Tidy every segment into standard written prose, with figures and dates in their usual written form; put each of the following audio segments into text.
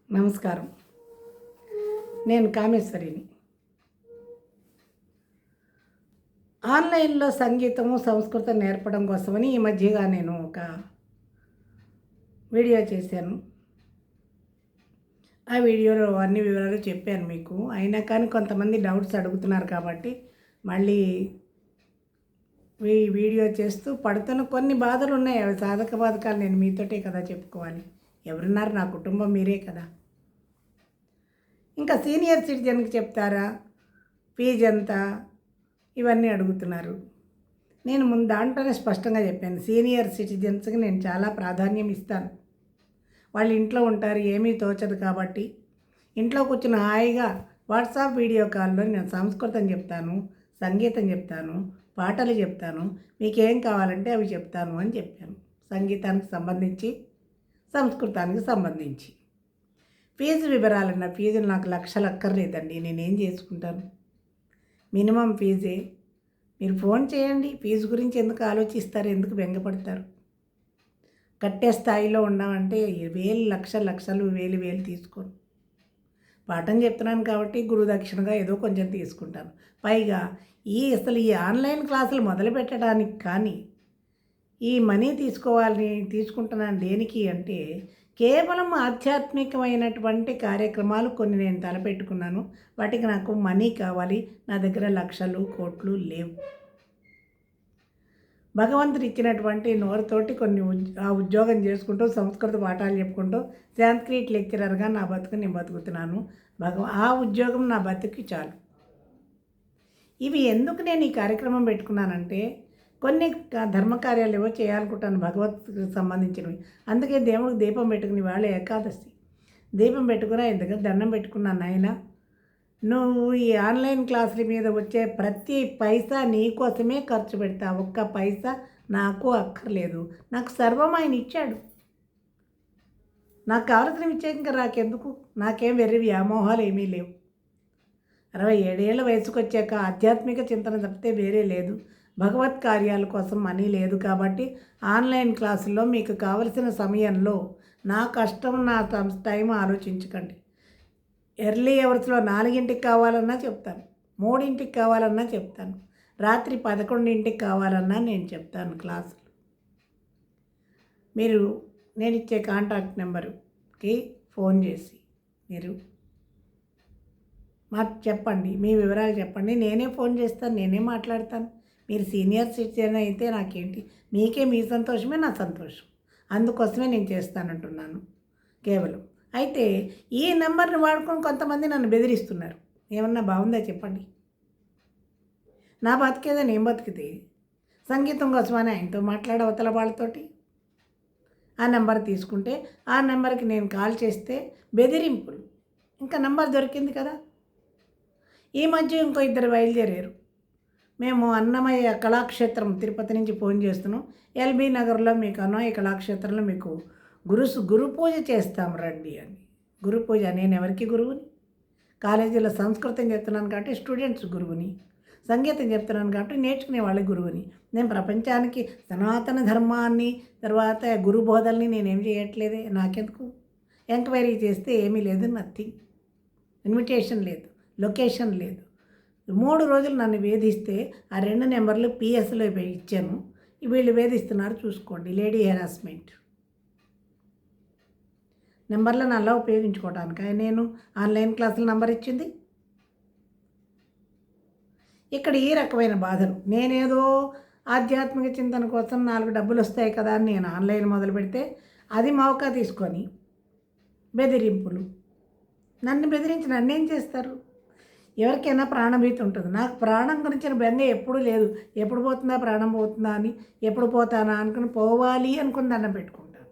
నమస్కారం. నేను కామేశ్వరిని. ఆన్‌లైన్‌లో సంగీతము, సంస్కృతం నేర్పడం కోసమని ఈ మధ్యగా నేను ఒక వీడియో చేశాను. ఆ వీడియోలో అన్ని వివరాలు చెప్పాను మీకు. అయినా కానీ కొంతమంది డౌట్స్ అడుగుతున్నారు కాబట్టి మళ్ళీ వీడియో చేస్తూ పడుతున్న కొన్ని బాధలున్నాయి. అవి సాధక బాధకాలు నేను మీతోటే కదా చెప్పుకోవాలి. ఎవరున్నారు? నా కుటుంబం మీరే కదా. ఇంకా సీనియర్ సిటిజన్కి చెప్తారా, ఫీజు ఎంత, ఇవన్నీ అడుగుతున్నారు. నేను ముందు దాంట్లోనే స్పష్టంగా చెప్పాను. సీనియర్ సిటిజన్స్కి నేను చాలా ప్రాధాన్యం ఇస్తాను. వాళ్ళు ఇంట్లో ఉంటారు, ఏమీ తోచదు కాబట్టి ఇంట్లో కూర్చుని హాయిగా వాట్సాప్ వీడియో కాల్లో నేను సంస్కృతం చెప్తాను, సంగీతం చెప్తాను, పాటలు చెప్తాను, మీకేం కావాలంటే అవి చెప్తాను అని చెప్పాను. సంగీతానికి సంబంధించి, సంస్కృతానికి సంబంధించి. ఫీజు వివరాలన్న ఫీజులు నాకు లక్షలు అక్కర్లేదండి. నేనేం చేసుకుంటాను? మినిమం ఫీజే. మీరు ఫోన్ చేయండి. ఫీజు గురించి ఎందుకు ఆలోచిస్తారు? ఎందుకు బెంగపడతారు? కట్టే స్థాయిలో ఉన్నామంటే వేలు లక్షలు వేలు తీసుకోను. పాఠం చెప్తున్నాను కాబట్టి గురుదక్షిణగా ఏదో కొంచెం తీసుకుంటాను. పైగా అసలు ఈ ఆన్లైన్ క్లాసులు మొదలు పెట్టడానికి కానీ ఈ మనీ తీసుకుంటున్నాను దేనికి అంటే కేవలం ఆధ్యాత్మికమైనటువంటి కార్యక్రమాలు కొన్ని నేను తలపెట్టుకున్నాను. వాటికి నాకు మనీ కావాలి. నా దగ్గర లక్షలు కోట్లు లేవు. భగవంతుడు ఇచ్చినటువంటి నోరుతోటి ఆ ఉద్యోగం చేసుకుంటూ సంస్కృత పాఠాలు చెప్పుకుంటూ సాంస్క్రిట్ లెక్చరర్గా నా బతుకు నేను బతుకుతున్నాను. ఆ ఉద్యోగం నా బతుకు చాలు. ఇవి ఎందుకు నేను ఈ కార్యక్రమం పెట్టుకున్నానంటే కొన్ని ధర్మకార్యాలు ఏవో చేయాలనుకుంటాను భగవత్కి సంబంధించినవి. అందుకే దేవుడికి దీపం పెట్టుకుని వాళ్ళ ఏకాదశి దీపం పెట్టుకుని ఆయన దగ్గర దండం పెట్టుకున్నాను. ఆయన నువ్వు ఈ ఆన్లైన్ క్లాసుల మీద వచ్చే ప్రతి పైసా నీ కోసమే ఖర్చు పెడతా. ఒక్క పైసా నాకు అక్కర్లేదు. నాకు సర్వం ఆయన ఇచ్చాడు. నాకు కావలసిన ఇచ్చే ఇంకా నాకెందుకు? నాకేం వెర్రి వ్యామోహాలు ఏమీ లేవు. 67 ఏళ్ళ వయసుకు వచ్చాక ఆధ్యాత్మిక చింతన తప్పితే వేరే లేదు. భగవత్ కార్యాల కోసం మనీ లేదు కాబట్టి ఆన్లైన్ క్లాసుల్లో మీకు కావలసిన సమయంలో నా కష్టం నా టైం ఆలోచించకండి. ఎర్లీ అవర్స్లో 4ంటికి కావాలన్నా చెప్తాను, 3ంటికి కావాలన్నా చెప్తాను, రాత్రి 11ంటికి కావాలన్నా నేను చెప్తాను క్లాసులు. మీరు నేను ఇచ్చే కాంటాక్ట్ నెంబరుకి ఫోన్ చేసి మీరు మాకు చెప్పండి, మీ వివరాలు చెప్పండి. నేనే ఫోన్ చేస్తాను, నేనే మాట్లాడతాను. మీరు సీనియర్ సిటిజన్ అయితే నాకేంటి? మీకే మీ సంతోషమే నా సంతోషం. అందుకోసమే నేను చేస్తానంటున్నాను కేవలం. అయితే ఈ నెంబర్ని వాడుకొని కొంతమంది నన్ను బెదిరిస్తున్నారు. ఏమన్నా బాగుందా చెప్పండి? నా బతికేదో నేను బతికితే సంగీతం కోసమని ఆయనతో అవతల వాళ్ళతోటి ఆ నెంబర్ తీసుకుంటే ఆ నెంబర్కి నేను కాల్ చేస్తే బెదిరింపులు. ఇంకా నెంబర్ దొరికింది కదా. ఈ మధ్య ఇంకో ఇద్దరు బయలుదేరారు. మేము అన్నమయ్య కళాక్షేత్రం తిరుపతి నుంచి ఫోన్ చేస్తున్నాం. ఎల్బీ నగర్లో మీకు అన్నమయ్య కళాక్షేత్రంలో మీకు గురు పూజ చేస్తాం రండి అని. గురు పూజ నేను ఎవరికి గురువుని? కాలేజీలో సంస్కృతం చెప్తున్నాను కాబట్టి స్టూడెంట్స్ గురువుని, సంగీతం చెప్తున్నాను కాబట్టి నేర్చుకునే వాళ్ళ గురువుని. నేను ప్రపంచానికి సనాతన ధర్మాన్ని తర్వాత గురు బోధల్ని నేనేం చేయట్లేదే. నాకెందుకు? ఎంక్వైరీ చేస్తే ఏమీ లేదు, నథింగ్. ఇన్విటేషన్ లేదు, లొకేషన్ లేదు. 3 రోజులు నన్ను వేధిస్తే ఆ 2 నెంబర్లు పిఎస్లో ఇచ్చాను. వీళ్ళు వేధిస్తున్నారు చూసుకోండి. లేడీ హెరాస్మెంట్ నెంబర్లను అలా ఉపయోగించుకోవడానికి నేను ఆన్లైన్ క్లాసుల నెంబర్ ఇచ్చింది. ఇక్కడ ఈ రకమైన బాధలు. నేనేదో ఆధ్యాత్మిక చింతన కోసం 4 డబ్బులు వస్తాయి కదా అని నేను ఆన్లైన్ మొదలు పెడితే అది మౌకా తీసుకొని బెదిరింపులు. నన్ను బెదిరించి నన్నేం చేస్తారు? ఎవరికైనా ప్రాణభీతి ఉంటుంది. నాకు ప్రాణం గురించిన బెంగ ఎప్పుడూ లేదు. ఎప్పుడు పోతుందా ప్రాణం పోతుందా అని, ఎప్పుడు పోతానా అనుకుని పోవాలి అనుకుని దండం పెట్టుకుంటాను.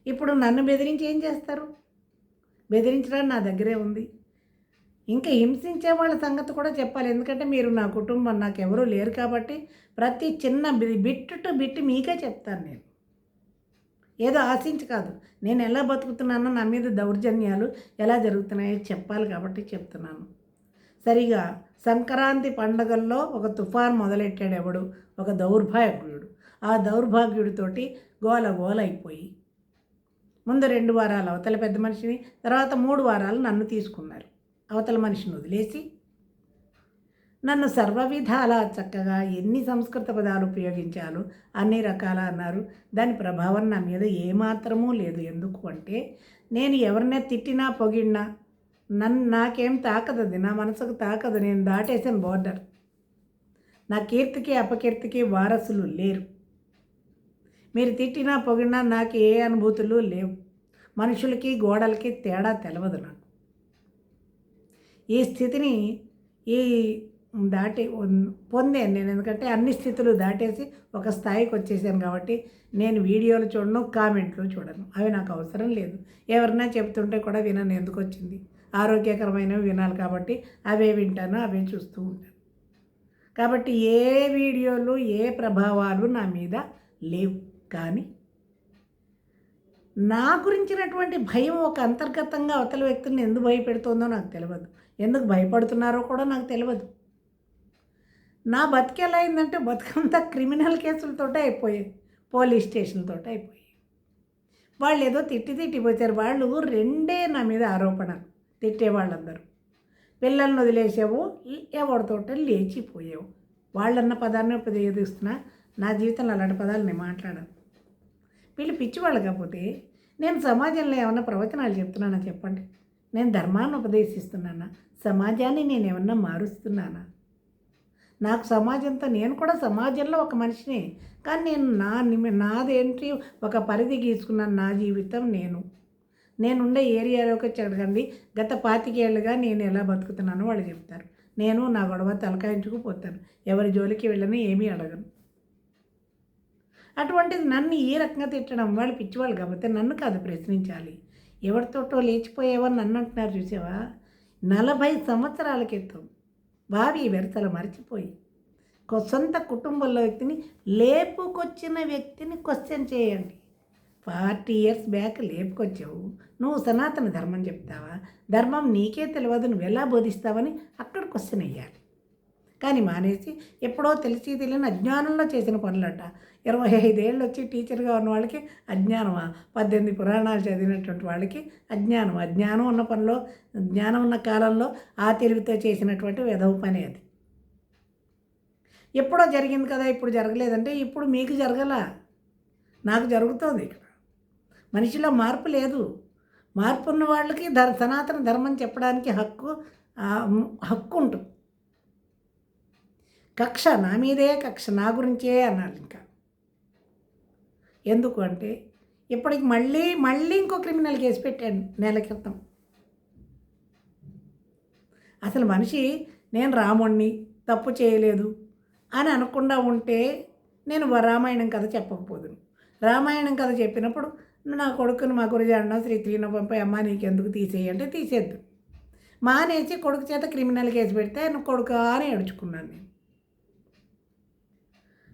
ఇప్పుడు నన్ను బెదిరించి ఏం చేస్తారు? బెదిరించడానికి నా దగ్గరే ఉంది. ఇంకా హింసించే వాళ్ళ సంగతి కూడా చెప్పాలి. ఎందుకంటే మీరు నా కుటుంబం, నాకు ఎవరూ లేరు కాబట్టి ప్రతి చిన్న బిట్ టు బిట్ మీకే చెప్తాను. నేను ఏదో ఆశించి కాదు. నేను ఎలా బతుకుతున్నానో, నా మీద దౌర్జన్యాలు ఎలా జరుగుతున్నాయో చెప్పాలి కాబట్టి చెప్తున్నాను. సరిగా సంక్రాంతి పండగల్లో ఒక తుఫాన్ మొదలెట్టాడు ఎవడు? ఒక దౌర్భాగ్యుడు. ఆ దౌర్భాగ్యుడితోటి గోల అయిపోయి ముందు 2 వారాలు అవతల పెద్ద మనిషిని, తర్వాత 3 వారాలు నన్ను తీసుకున్నారు. అవతల మనిషిని వదిలేసి నన్ను సర్వవిధాలా చక్కగా ఎన్ని సంస్కృత పదాలు ఉపయోగించాలో అన్ని రకాల అన్నారు. దాని ప్రభావం నా మీద ఏమాత్రమూ లేదు. ఎందుకు అంటే నేను ఎవరినే తిట్టినా పొగిడినా నాకేం తాకదది, నా మనసుకు తాకదు. నేను దాటేసిన బోర్డర్. నా కీర్తికి అపకీర్తికి వారసులు లేరు. మీరు తిట్టినా పొగిడినా నాకు ఏ అనుభూతులు లేవు. మనుషులకి గోడలకి తేడా తెలవదు నాకు. ఈ స్థితిని ఈ దాటి పొందాను నేను. ఎందుకంటే అన్ని స్థితులు దాటేసి ఒక స్థాయికి వచ్చేసాను కాబట్టి నేను వీడియోలు చూడను, కామెంట్లు చూడను. అవి నాకు అవసరం లేదు. ఎవరైనా చెప్తుంటే కూడా వినను. ఎందుకు వచ్చింది? ఆరోగ్యకరమైనవి వినాలి కాబట్టి అవే వింటాను, అవే చూస్తూ ఉంటాను. కాబట్టి ఏ వీడియోలు ఏ ప్రభావాలు నా మీద లేవు. కానీ నా గురించినటువంటి భయం ఒక అంతర్గతంగా అవతల వ్యక్తులను ఎందుకు భయపెడుతుందో నాకు తెలియదు. ఎందుకు భయపడుతున్నారో కూడా నాకు తెలియదు. నా బతికి ఎలా అయిందంటే బతుకంతా క్రిమినల్ కేసులతోటే అయిపోయాయి, పోలీస్ స్టేషన్లతోటే అయిపోయాయి. వాళ్ళు ఏదో తిట్టిపోతారు. వాళ్ళు 2 నా మీద ఆరోపణలు. తిట్టే వాళ్ళందరూ పిల్లల్ని వదిలేసావు, ఎవరితోటో లేచిపోయావు. వాళ్ళన్న పదాన్ని ఉపయోగిస్తున్నా. నా జీవితంలో అలాంటి పదాలు నేను మాట్లాడను. వీళ్ళు పిచ్చివాళ్ళు కాకపోతే నేను సమాజంలో ఏమన్నా ప్రవచనాలు చెప్తున్నానా చెప్పండి? నేను ధర్మాన్ని ఉపదేశిస్తున్నానా? సమాజాన్ని నేను ఏమన్నా మారుస్తున్నానా? నాకు సమాజంతో, నేను కూడా సమాజంలో ఒక మనిషిని, కానీ నేను నాదేంటి ఒక పరిధి గీసుకున్నాను. నా జీవితం నేనుండే ఏరియాలోకి వచ్చి అడగండి. గత 25 ఏళ్ళుగా నేను ఎలా బతుకుతున్నానో వాళ్ళు చెప్తారు. నేను నా గొడవ తలకాయించుకుపోతాను. ఎవరి జోలికి వెళ్ళని ఏమీ అడగను. అటువంటిది నన్ను ఈ రకంగా తిట్టడం, వాళ్ళు పిచ్చివాళ్ళు కాబట్టి నన్ను కాదు ప్రశ్నించాలి. ఎవరితోటో లేచిపోయేవని నన్ను అంటున్నారు చూసావా? 40 సంవత్సరాల క్రితం భావి వెరసలు మర్చిపోయి సొంత కుటుంబంలో వ్యక్తిని, లేపుకొచ్చిన వ్యక్తిని క్వశ్చన్ చేయండి. 40 ఇయర్స్ బ్యాక్ లేపుకొచ్చావు, నువ్వు సనాతన ధర్మం చెప్తావా? ధర్మం నీకే తెలియదు, నువ్వు ఎలా బోధిస్తావని అక్కడ క్వశ్చన్ వేయాలి. కానీ మానేసి ఎప్పుడో తెలిసి తెలియని అజ్ఞానంలో చేసిన పనులట. 25 ఏళ్ళు వచ్చి టీచర్గా ఉన్న వాళ్ళకి అజ్ఞానమా? 18 పురాణాలు చదివినటువంటి వాళ్ళకి అజ్ఞానం. అజ్ఞానం ఉన్న పనిలో, జ్ఞానం ఉన్న కాలంలో ఆ తెలివితో చేసినటువంటి వెధవ పని అది. ఎప్పుడో జరిగింది కదా, ఇప్పుడు జరగలేదంటే ఇప్పుడు మీకు జరగల, నాకు జరుగుతుంది. ఇక్కడ మనిషిలో మార్పు లేదు. మార్పు ఉన్న వాళ్ళకి సనాతన ధర్మం చెప్పడానికి హక్కు ఉంటుంది. కక్ష నా మీదే, కక్ష నా గురించే అన్నాడు. ఇంకా ఎందుకు అంటే ఇప్పటికి మళ్ళీ ఇంకో క్రిమినల్ కేసు పెట్టాను నెల క్రితం. అసలు మనిషి నేను రాముణ్ణి, తప్పు చేయలేదు అని అనకుండా ఉంటే నేను రామాయణం కథ చెప్పకపోదును. రామాయణం కథ చెప్పినప్పుడు నా కొడుకుని మా గురుజాడన శ్రీ శ్రీనవంపై అమ్మ నీకెందుకు తీసేయంటే తీసేద్దు. మానేసి కొడుకు చేత క్రిమినల్ కేసు పెడితే నువ్వు కొడుకు అని ఏడుచుకున్నాను నేను.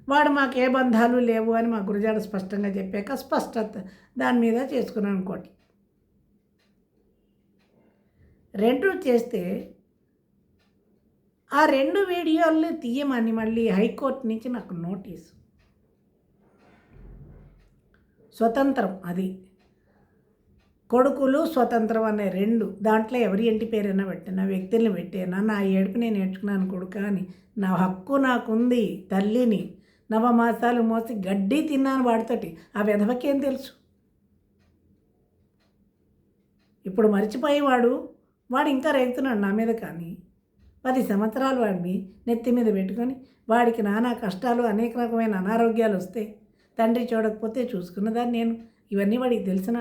వాడు మాకే బంధాలు లేవు అని మా గురుజాడ స్పష్టంగా చెప్పాక స్పష్టత దాని మీద చేసుకున్నాను. ఇంకోటి 2 చేస్తే ఆ 2 వీడియోల్ని తీయమని మళ్ళీ హైకోర్టు నుంచి నాకు నోటీసు. స్వతంత్రం, అది కొడుకులు స్వతంత్రం అనే 2, దాంట్లో ఎవరి ఇంటి పేరైనా పెట్టినా, వ్యక్తుల్ని పెట్టినా, నా ఏడుపు నేను నేర్చుకున్నాను కొడుక అని, నా హక్కు నాకుంది. తల్లిని 9 మాసాలు మోసి గడ్డి తిన్నాను వాడితోటి. ఆ వెధవకేం తెలుసు? ఇప్పుడు మర్చిపోయేవాడు వాడు ఇంకా రేగుతున్నాడు నా మీద. కానీ 10 సంవత్సరాలు వాడిని నెత్తి మీద పెట్టుకొని వాడికి నానా కష్టాలు, అనేక రకమైన అనారోగ్యాలు వస్తే తండ్రి చూడకపోతే చూసుకున్నదాన్ని నేను. ఇవన్నీ వాడికి తెలిసిన.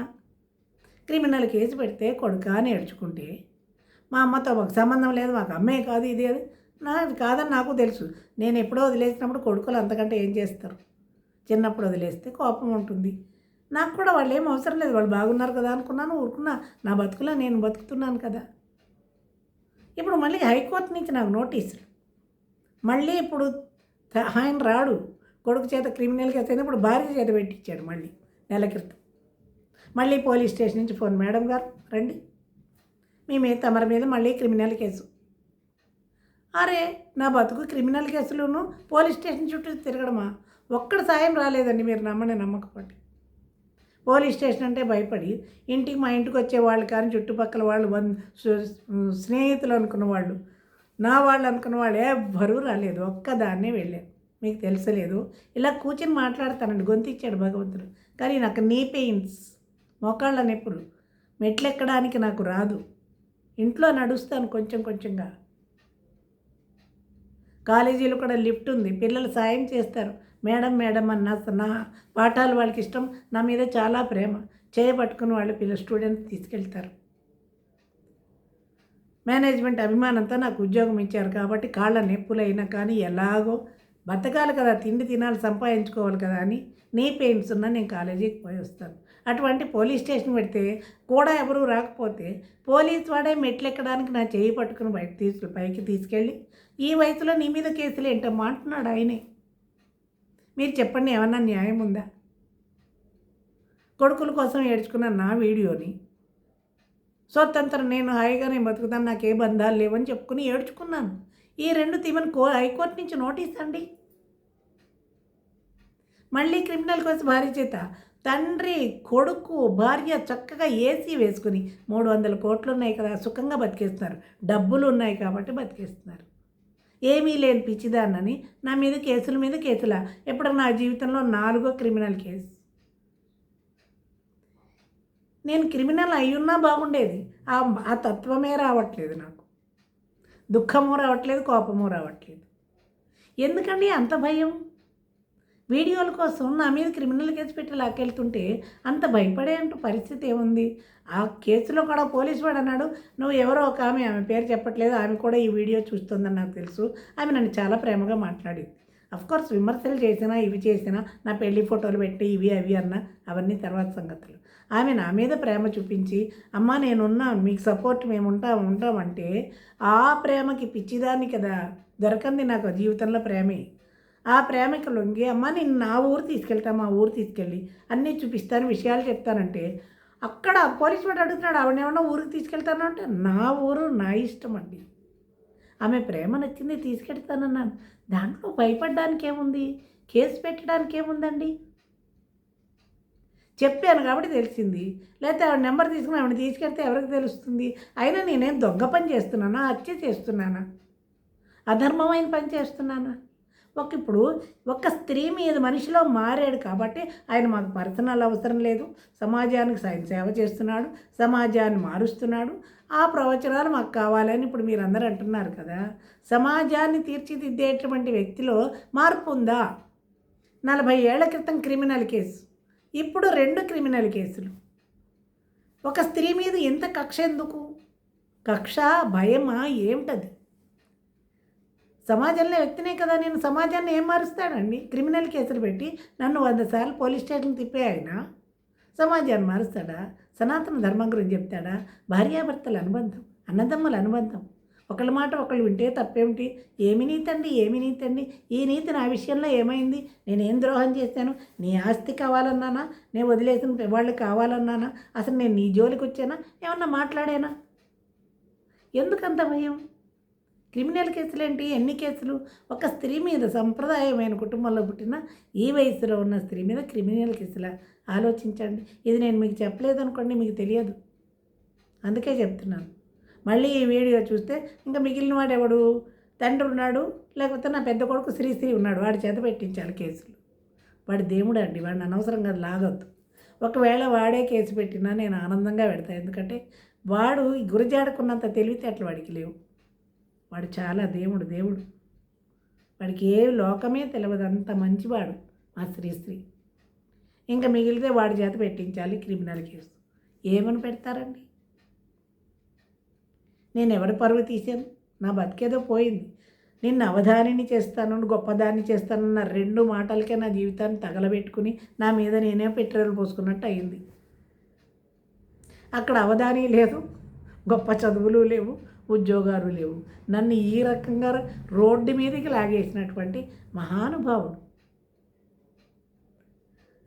క్రిమినల్ కేసు పెడితే కొడుకా అని ఏడ్చుకుంటే మా అమ్మతో మాకు సంబంధం లేదు, మాకు అమ్మే కాదు, ఇది అది నాది కాదని నాకు తెలుసు. నేను ఎప్పుడో వదిలేసినప్పుడు కొడుకులు అంతకంటే ఏం చేస్తారు? చిన్నప్పుడు వదిలేస్తే కోపం ఉంటుంది. నాకు కూడా వాళ్ళు ఏం అవసరం లేదు, వాళ్ళు బాగున్నారు కదా అనుకున్నాను, ఊరుకున్నా. నా బతుకులో నేను బతుకుతున్నాను కదా. ఇప్పుడు మళ్ళీ హైకోర్టు నుంచి నాకు నోటీసులు. మళ్ళీ ఇప్పుడు ఆయన రాడు, కొడుకు చేత క్రిమినల్ కేసు అయినప్పుడు భార్య చేత పెట్టించాడు మళ్ళీ నెల క్రితం. మళ్ళీ పోలీస్ స్టేషన్ నుంచి ఫోన్, మేడం గారు రండి, తమరి మీద మళ్ళీ క్రిమినల్ కేసు. అరే నా బతుకు క్రిమినల్ కేసులను పోలీస్ స్టేషన్ చుట్టూ తిరగడమా? ఒక్కడ సాయం రాలేదండి, మీరు నమ్మకపోతే. పోలీస్ స్టేషన్ అంటే భయపడి ఇంటికి మా ఇంటికి వచ్చేవాళ్ళు కానీ చుట్టుపక్కల వాళ్ళు స్నేహితులు అనుకున్న వాళ్ళు నా వాళ్ళు అనుకున్న వాళ్ళు ఎవ్వరూ రాలేదు, ఒక్కదాన్నే వెళ్ళాను. మీకు తెలుసలేదు, ఇలా కూర్చొని మాట్లాడతానండి, గొంతు ఇచ్చాడు భగవంతుడు. కానీ నాకు నీ పెయిన్స్, మోకాళ్ళ నొప్పులు, మెట్లు ఎక్కడానికి నాకు రాదు. ఇంట్లో నడుస్తాను కొంచెం కొంచెంగా. కాలేజీలో కూడా లిఫ్ట్ ఉంది, పిల్లలు సాయం చేస్తారు. మేడం మేడం అన్న నా పాఠాలు వాళ్ళకి ఇష్టం, నా మీద చాలా ప్రేమ. చేయబట్టుకుని వాళ్ళు స్టూడెంట్స్ తీసుకెళ్తారు. మేనేజ్మెంట్ అభిమానంతో నాకు ఉద్యోగం ఇచ్చారు కాబట్టి కాళ్ళ నొప్పులైనా కానీ ఎలాగో బతకాలి కదా, తిండి తినాలి, సంపాదించుకోవాలి కదా అని నీ పెయిన్స్ ఉన్నా నేను కాలేజీకి పోయి వస్తాను. అటువంటి పోలీస్ స్టేషన్ పెడితే కూడా ఎవరు రాకపోతే పోలీస్ వాడే మెట్లు ఎక్కడానికి నా చేయి పట్టుకుని పైకి తీసుకెళ్ళి ఈ వయసులో నీ మీద కేసులు ఏంటమ్మా అంటున్నాడు ఆయనే. మీరు చెప్పండి, ఏమన్నా న్యాయం ఉందా? కొడుకుల కోసం ఏడ్చుకున్న నా వీడియోని స్వతంత్రం, నేను హాయిగానే బతుకుతాను, నాకే బంధాలు లేవని చెప్పుకుని ఏడ్చుకున్నాను. ఈ రెండు తీమని హైకోర్టు నుంచి నోటీస్ అండి. మళ్ళీ క్రిమినల్ కేసు భార్య చేత తండ్రి కొడుకు భార్య చక్కగా ఏసీ వేసుకుని 300 కోట్లు ఉన్నాయి కదా, సుఖంగా బతికేస్తున్నారు. డబ్బులు ఉన్నాయి కాబట్టి బతికేస్తున్నారు. ఏమీ లేని పిచ్చిదాన్నని నా మీద కేసుల మీద కేసులా. ఎప్పుడు నా జీవితంలో 4వ క్రిమినల్ కేసు. నేను క్రిమినల్ అయ్యున్నా బాగుండేది, ఆ తత్వమే రావట్లేదు నాకు. దుఃఖము రావట్లేదు, కోపము రావట్లేదు. ఎందుకండి అంత భయం? వీడియోల కోసం నా మీద క్రిమినల్ కేసు పెట్టి లాక్కెళ్తుంటే అంత భయపడే పరిస్థితి ఏముంది? ఆ కేసులో కూడా పోలీసు వాడు అన్నాడు, నువ్వు ఎవరో ఒక ఆమె పేరు చెప్పట్లేదు, ఆమె కూడా ఈ వీడియో చూస్తుందని నాకు తెలుసు, ఆమె నన్ను చాలా ప్రేమగా మాట్లాడింది. అఫ్కోర్స్ విమర్శలు చేసినా ఇవి చేసినా, నా పెళ్లి ఫోటోలు పెట్టి ఇవి అవి అన్నా అవన్నీ తర్వాత సంగతులు. ఆమె నా మీద ప్రేమ చూపించి, అమ్మ నేనున్నా, మీకు సపోర్ట్ మేము ఉంటామంటే ఆ ప్రేమకి పిచ్చిదాన్ని కదా, దొరకంది నాకు జీవితంలో ప్రేమే. ఆ ప్రేమకి లొంగి, అమ్మ నేను నా ఊరు తీసుకెళ్తాను, మా ఊరు తీసుకెళ్ళి అన్నీ చూపిస్తాను, విషయాలు చెప్తానంటే అక్కడ పోలీసు వాడు అడుగుతున్నాడు, ఆవిడేమన్నా ఊరికి తీసుకెళ్తాను అంటే నా ఊరు నా ఇష్టం అండి. ఆమె ప్రేమ నచ్చింది, తీసుకెళ్తానన్నాను. దాంట్లో భయపడడానికి ఏముంది? కేసు పెట్టడానికి ఏముందండి? చెప్పాను కాబట్టి తెలిసింది. లేకపోతే ఆవిడ నెంబర్ తీసుకుని ఆవిడ తీసుకెళ్తే ఎవరికి తెలుస్తుంది? అయినా నేనేం దొంగ పని చేస్తున్నానా, హత్య చేస్తున్నానా, అధర్మమైన పని చేస్తున్నానా? ఇప్పుడు ఒక స్త్రీ మీద మనిషిలో మారాడు కాబట్టి ఆయన మాకు పర్సనల్ అవసరం లేదు, సమాజానికి సేవ చేస్తున్నాడు, సమాజాన్ని మారుస్తున్నాడు, ఆ ప్రవచనాలు మాకు కావాలని ఇప్పుడు మీరు అందరూ అంటున్నారు కదా. సమాజాన్ని తీర్చిదిద్దేటువంటి వ్యక్తిలో మార్పు ఉందా? 40 ఏళ్ల క్రితం క్రిమినల్ కేసు, ఇప్పుడు 2 క్రిమినల్ కేసులు. ఒక స్త్రీ మీద ఎంత కక్ష ఎందుకు? కక్ష, భయమా, ఏమిటది? సమాజంలో వ్యక్తినే కదా, నేను సమాజాన్ని ఏం మారుస్తాడండి? క్రిమినల్ కేసులు పెట్టి నన్ను 100 సార్లు పోలీస్ స్టేషన్ తిప్పే ఆయన సమాజాన్ని మారుస్తాడా? సనాతన ధర్మం గురించి చెప్తాడా? భార్యాభర్తల అనుబంధం, అన్నదమ్ముల అనుబంధం, ఒకళ్ళ మాట ఒకళ్ళు వింటే తప్పేమిటి? ఏమి నీతి అండి, ఏమి నీతి అండి? ఈ నీతి నా విషయంలో ఏమైంది? నేనేం ద్రోహం చేశాను? నీ ఆస్తి కావాలన్నానా? నేను వదిలేసిన వాళ్ళు కావాలన్నానా? అసలు నేను నీ జోలికి వచ్చానా? ఏమన్నా మాట్లాడానా? ఎందుకంత భయం? క్రిమినల్ కేసులు ఏంటి? ఎన్ని కేసులు? ఒక స్త్రీ మీద, సంప్రదాయమైన కుటుంబంలో పుట్టిన ఈ వయసులో ఉన్న స్త్రీ మీద క్రిమినల్ కేసులా? ఆలోచించండి. ఇది నేను మీకు చెప్పలేదు అనుకోండి, మీకు తెలియదు, అందుకే చెప్తున్నాను. మళ్ళీ ఈ వీడియో చూస్తే ఇంకా మిగిలిన వాడు ఎవడు? తండ్రి ఉన్నాడు, లేకపోతే నా పెద్ద కొడుకు శ్రీశ్రీ ఉన్నాడు, వాడి చేత పెట్టించాలి కేసులు. వాడి దేవుడు అండి, వాడిని అనవసరంగా లాగొద్దు. ఒకవేళ వాడే కేసు పెట్టినా నేను ఆనందంగా పెడతాను, ఎందుకంటే వాడు గురజాడుకున్నంత తెలివితేటలు వాడికి లేవు. వాడు చాలా దేవుడు. వాడికి ఏ లోకమే తెలియదు, అంత మంచివాడు మా శ్రీశ్రీ. ఇంకా మిగిలితే వాడి చేత పెట్టించాలి క్రిమినల్ కేసు. ఏమని పెడతారండి? నేను ఎవరి పరువు తీశాను? నా బతికేదో పోయింది. నిన్ను అవధానిని చేస్తాను, గొప్పదాన్ని చేస్తానన్న 2 మాటలకే నా జీవితాన్ని తగలబెట్టుకుని నా మీద నేనే పెట్రోల్ పోసుకున్నట్టు అయింది. అక్కడ అవధాని లేదు, గొప్ప చదువులు లేవు, ఉద్యోగాలు లేవు. నన్ను ఈ రకంగా రోడ్డు మీదకి లాగేసినటువంటి మహానుభావుడు.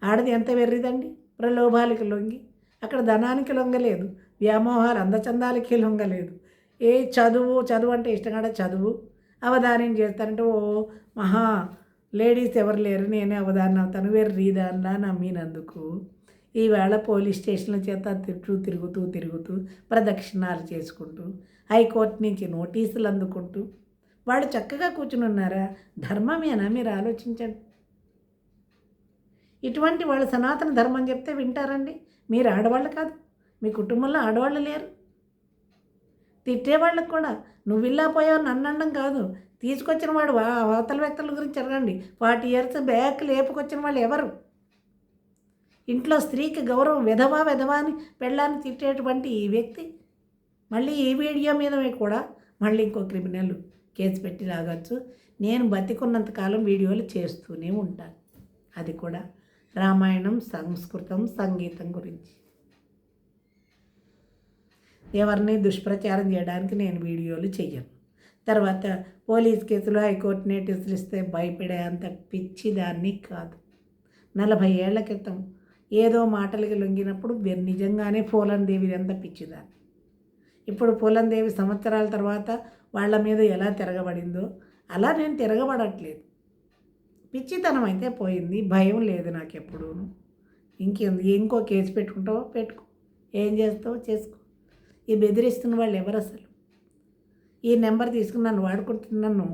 ఆడది ఎంత వెర్రిదండి? ప్రలోభాలకి లొంగి, అక్కడ ధనానికి లొంగలేదు, వ్యామోహాలు అందచందాలకి లొంగలేదు. ఏ చదువు అంటే ఇష్టం కూడా చదువు, అవధానం చేస్తానంటే ఓ మహా లేడీస్ ఎవరు లేరు, నేనే అవధానం అవుతాను, వెర్రిదాన్లా నమ్మినందుకు. ఈవేళ పోలీస్ స్టేషన్ల చేత తిరుగుతూ ప్రదక్షిణాలు చేసుకుంటూ హైకోర్టు నుంచి నోటీసులు అందుకుంటూ వాళ్ళు చక్కగా కూర్చుని ఉన్నారా? ధర్మమేనా? మీరు ఆలోచించండి. ఇటువంటి వాళ్ళు సనాతన ధర్మం చెప్తే వింటారండి? మీరు ఆడవాళ్ళు కాదు, మీ కుటుంబంలో ఆడవాళ్ళు లేరు. తిట్టేవాళ్ళకు కూడా నువ్వు ఇలా పోయావు నన్ను అనడం కాదు, తీసుకొచ్చిన వాడు అవతల వ్యక్తుల గురించి అడగండి. 40 years బ్యాక్ లేపుకొచ్చిన వాళ్ళు ఎవరు? ఇంట్లో స్త్రీకి గౌరవం విధవా అని పెళ్ళాన్ని తిట్టేటువంటి ఈ వ్యక్తి మళ్ళీ ఈ వీడియో మీద కూడా మళ్ళీ ఇంకో క్రిమినల్ కేసు పెట్టి లాగచ్చు. నేను బతికున్నంతకాలం వీడియోలు చేస్తూనే ఉంటాను. అది కూడా రామాయణం, సంస్కృతం, సంగీతం గురించి. ఎవరిని దుష్ప్రచారం చేయడానికి నేను వీడియోలు చెయ్యను. తర్వాత పోలీస్ కేసులు, హైకోర్టు నోటీసులు ఇస్తే భయపడే అంత పిచ్చిదాన్ని కాదు. 40 ఏళ్ల క్రితం ఏదో మాటలకి లొంగినప్పుడు నిజంగానే పూలందేవి ఎంత పిచ్చిదాన్ని. ఇప్పుడు పూలందేవి సంవత్సరాల తర్వాత వాళ్ళ మీద ఎలా తిరగబడిందో అలా నేను తిరగబడట్లేదు. పిచ్చితనం అయితే పోయింది, భయం లేదు నాకు ఎప్పుడూను. ఇంకో కేసు పెట్టుకుంటావో పెట్టుకో, ఏం చేస్తావో చేసుకో. ఈ బెదిరిస్తున్న వాళ్ళు ఎవరు అసలు? ఈ నెంబర్ తీసుకుని నన్ను వాడుకుంటున్నాను,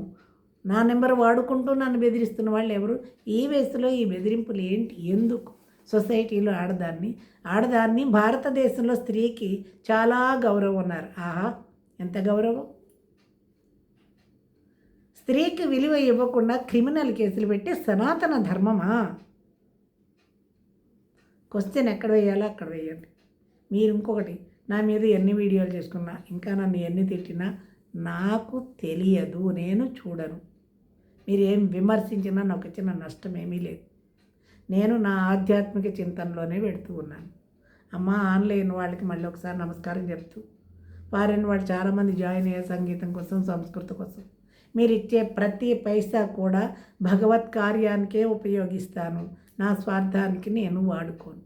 నా నెంబర్ వాడుకుంటూ నన్ను బెదిరిస్తున్న వాళ్ళు ఎవరు? ఈ వయసులో ఈ బెదిరింపులు ఏంటి? ఎందుకు? సొసైటీలో ఆడదాన్ని భారతదేశంలో స్త్రీకి చాలా గౌరవం ఉన్నారు. ఆహా, ఎంత గౌరవం! స్త్రీకి విలువ ఇవ్వకుండా క్రిమినల్ కేసులు పెట్టి సనాతన ధర్మమా? క్వశ్చన్ ఎక్కడ వేయాలో అక్కడ వేయండి. మీరు ఇంకొకటి, నా మీద ఎన్ని వీడియోలు చేసుకున్నా, ఇంకా నన్ను ఎన్ని తిట్టినా నాకు తెలియదు, నేను చూడను. మీరు ఏం విమర్శించినా నాకు వచ్చిన నష్టం ఏమీ లేదు. నేను నా ఆధ్యాత్మిక చింతనలోనే పెడుతూ ఉన్నాను. అమ్మ, ఆన్లైన్ వాళ్ళకి మళ్ళీ ఒకసారి నమస్కారం చెప్తూ, ఫారెన్ వాళ్ళు చాలామంది జాయిన్ అయ్యే సంగీతం కోసం, సంస్కృతి కోసం. మీరు ఇచ్చే ప్రతి పైసా కూడా భగవత్ కార్యానికే ఉపయోగిస్తాను, నా స్వార్థానికి నేను వాడుకోను.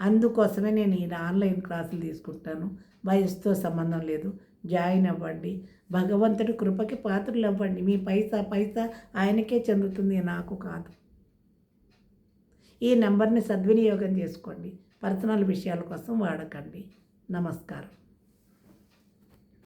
అందుకోసమే నేను ఈ ఆన్లైన్ క్లాసులు తీసుకుంటాను. వయసుతో సంబంధం లేదు, జాయిన్ అవ్వండి. భగవంతుడి కృపకి పాత్రలు అవ్వండి. మీ పైసా ఆయనకే చెందుతుంది, నాకు కాదు. ఈ నెంబర్ని సద్వినియోగం చేసుకోండి, పర్సనల్ విషయాల కోసం వాడకండి. నమస్కారం.